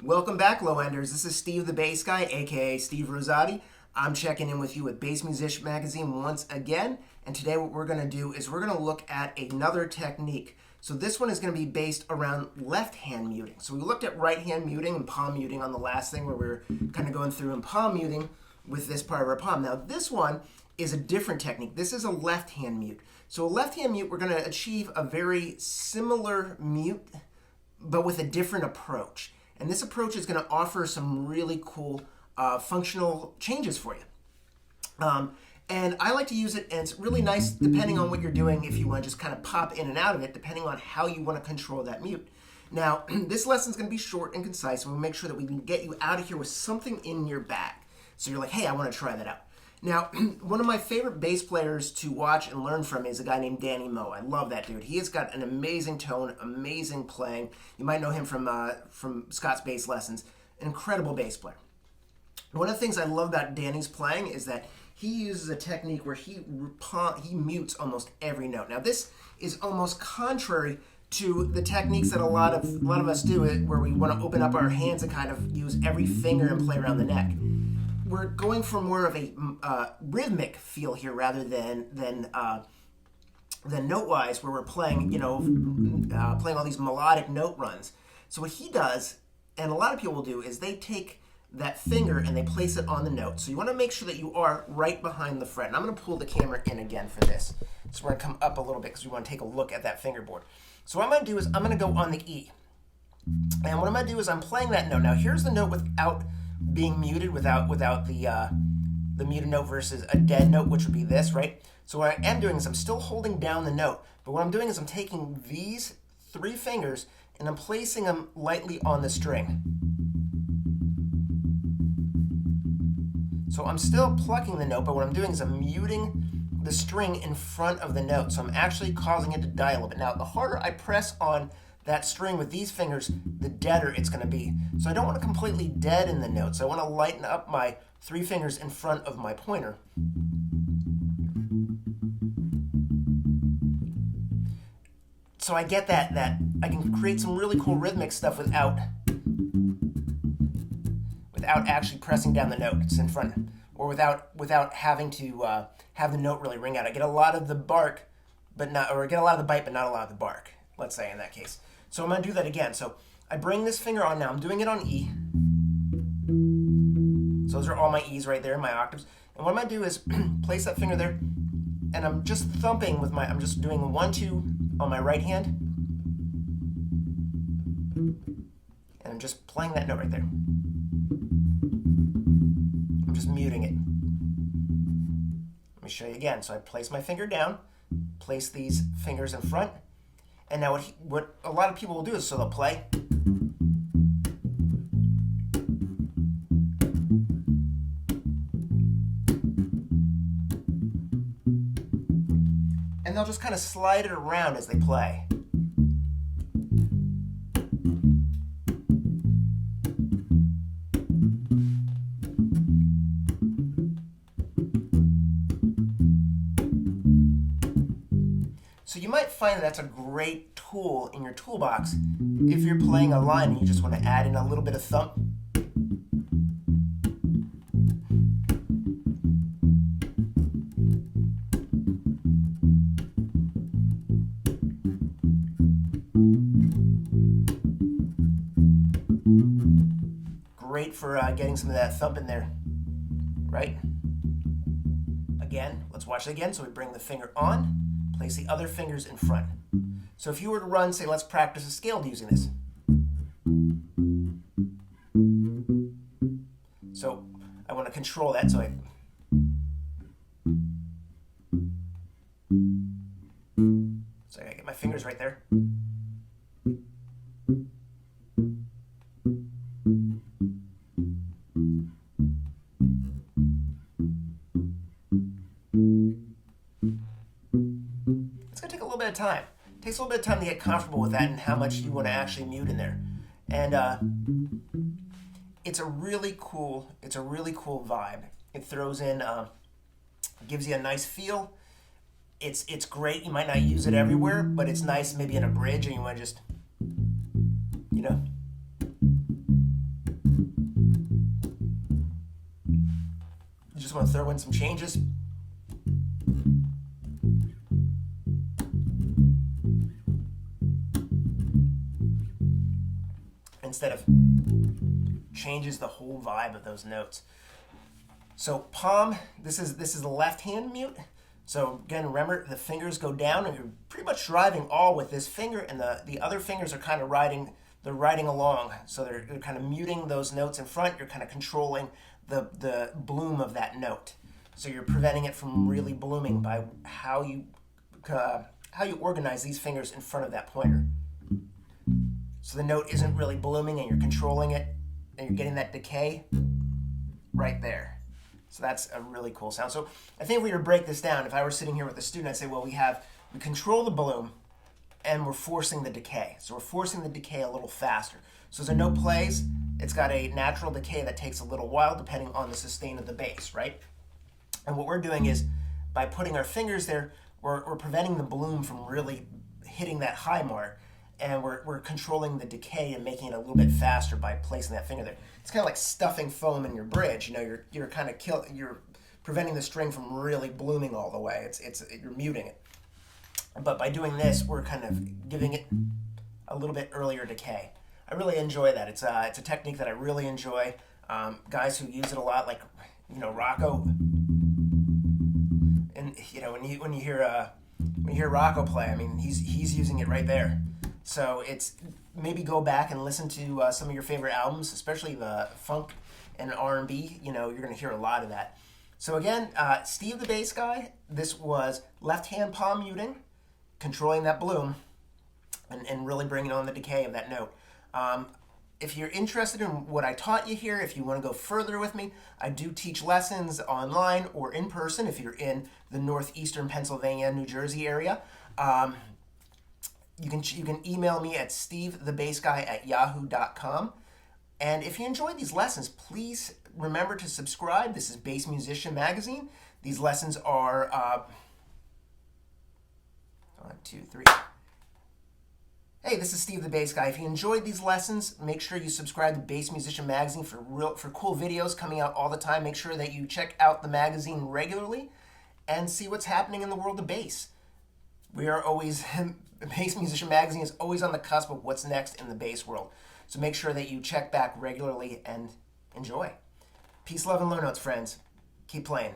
Welcome back, low enders. This is Steve the Bass Guy, aka Steve Rosati. I'm checking in with you at Bass Musician Magazine once again, and today what we're going to do is we're going to look at another technique. So this one is going to be based around left hand muting. So we looked at right hand muting and palm muting on the last thing where we were kind of going through and palm muting with this part of our palm. Now this one is a different technique. This is a left hand mute. So a left hand mute, we're going to achieve a very similar mute, but with a different approach. And this approach is going to offer some really cool functional changes for you. And I like to use it, and it's really nice depending on what you're doing if you want to just kind of pop in and out of it, depending on how you want to control that mute. Now, this lesson is going to be short and concise, and we'll make sure that we can get you out of here with something in your bag. So you're like, hey, I want to try that out. Now, one of my favorite bass players to watch and learn from is a guy named Danny Moe. I love that dude. He has got an amazing tone, amazing playing. You might know him from Scott's Bass Lessons. An incredible bass player. One of the things I love about Danny's playing is that he uses a technique where he mutes almost every note. Now, this is almost contrary to the techniques that a lot of us do, where we want to open up our hands and kind of use every finger and play around the neck. We're going for more of a rhythmic feel here rather than note-wise, where we're playing, playing all these melodic note runs. So what he does, and a lot of people will do, is they take that finger and they place it on the note. So you want to make sure that you are right behind the fret. And I'm going to pull the camera in again for this. So we're going to come up a little bit because we want to take a look at that fingerboard. So what I'm going to do is I'm going to go on the E. And what I'm going to do is I'm playing that note. Now here's the note without being muted, without the muted note versus a dead note, which would be this, right? So what I am doing is I'm still holding down the note, but what I'm doing is I'm taking these three fingers and I'm placing them lightly on the string. So I'm still plucking the note, but what I'm doing is I'm muting the string in front of the note. So I'm actually causing it to die a little bit. Now, the harder I press on that string with these fingers, the deader it's going to be. So I don't want to completely deaden the note. So I want to lighten up my three fingers in front of my pointer. So I get that I can create some really cool rhythmic stuff without actually pressing down the note. It's in front, or without having to have the note really ring out. I get a lot of the bark, I get a lot of the bite, but not a lot of the bark. Let's say in that case. So I'm going to do that again. So I bring this finger on now. I'm doing it on E. So those are all my E's right there, my octaves. And what I'm going to do is place that finger there, and I'm just thumping with I'm just doing 1, 2 on my right hand. And I'm just playing that note right there. I'm just muting it. Let me show you again. So I place my finger down, place these fingers in front, and now what a lot of people will do is, so they'll play. And they'll just kind of slide it around as they play. So you might find that's a great tool in your toolbox if you're playing a line and you just want to add in a little bit of thump. Great for getting some of that thump in there, right? Again, let's watch it again. So we bring the finger on, place the other fingers in front. So if you were to run, say, let's practice a scaled using this. So I want to control that, so I gotta get my fingers right there. It's going to take a little bit of time. It takes a little bit of time to get comfortable with that and how much you want to actually mute in there. And it's a really cool vibe. It throws in, gives you a nice feel. It's great. You might not use it everywhere, but it's nice maybe in a bridge and you want to just, just want to throw in some changes. Instead of changes the whole vibe of those notes. So palm, this is the left hand mute. So again, remember the fingers go down and you're pretty much driving all with this finger, and the other fingers are kind of riding along. So they're kind of muting those notes in front. You're kind of controlling the bloom of that note. So you're preventing it from really blooming by how you organize these fingers in front of that pointer. So the note isn't really blooming and you're controlling it and you're getting that decay right there. So that's a really cool sound. So I think if we were to break this down, if I were sitting here with a student, I'd say, well, we control the bloom and we're forcing the decay. So we're forcing the decay a little faster. So as a note plays, it's got a natural decay that takes a little while depending on the sustain of the bass, right? And what we're doing is by putting our fingers there, we're preventing the bloom from really hitting that high mark. And we're controlling the decay and making it a little bit faster by placing that finger there. It's kind of like stuffing foam in your bridge. You know, you're kind of you're preventing the string from really blooming all the way. You're muting it. But by doing this, we're kind of giving it a little bit earlier decay. I really enjoy that. It's a technique that I really enjoy. Guys who use it a lot, like Rocco. And when you hear Rocco play, I mean he's using it right there. So it's maybe go back and listen to some of your favorite albums, especially the funk and R&B. You're going to hear a lot of that. So again, Steve the Bass Guy, this was left hand palm muting, controlling that bloom, and really bringing on the decay of that note. If you're interested in what I taught you here, if you want to go further with me, I do teach lessons online or in person if you're in the northeastern Pennsylvania, New Jersey area. You can email me at stevethebassguy@yahoo.com. And if you enjoyed these lessons, please remember to subscribe. This is Bass Musician Magazine. These lessons are 1, 2, 3. Hey, this is Steve the Bass Guy. If you enjoyed these lessons, make sure you subscribe to Bass Musician Magazine for cool videos coming out all the time. Make sure that you check out the magazine regularly and see what's happening in the world of bass. We are always, Bass Musician Magazine is always on the cusp of what's next in the bass world. So make sure that you check back regularly and enjoy. Peace, love, and low notes, friends. Keep playing.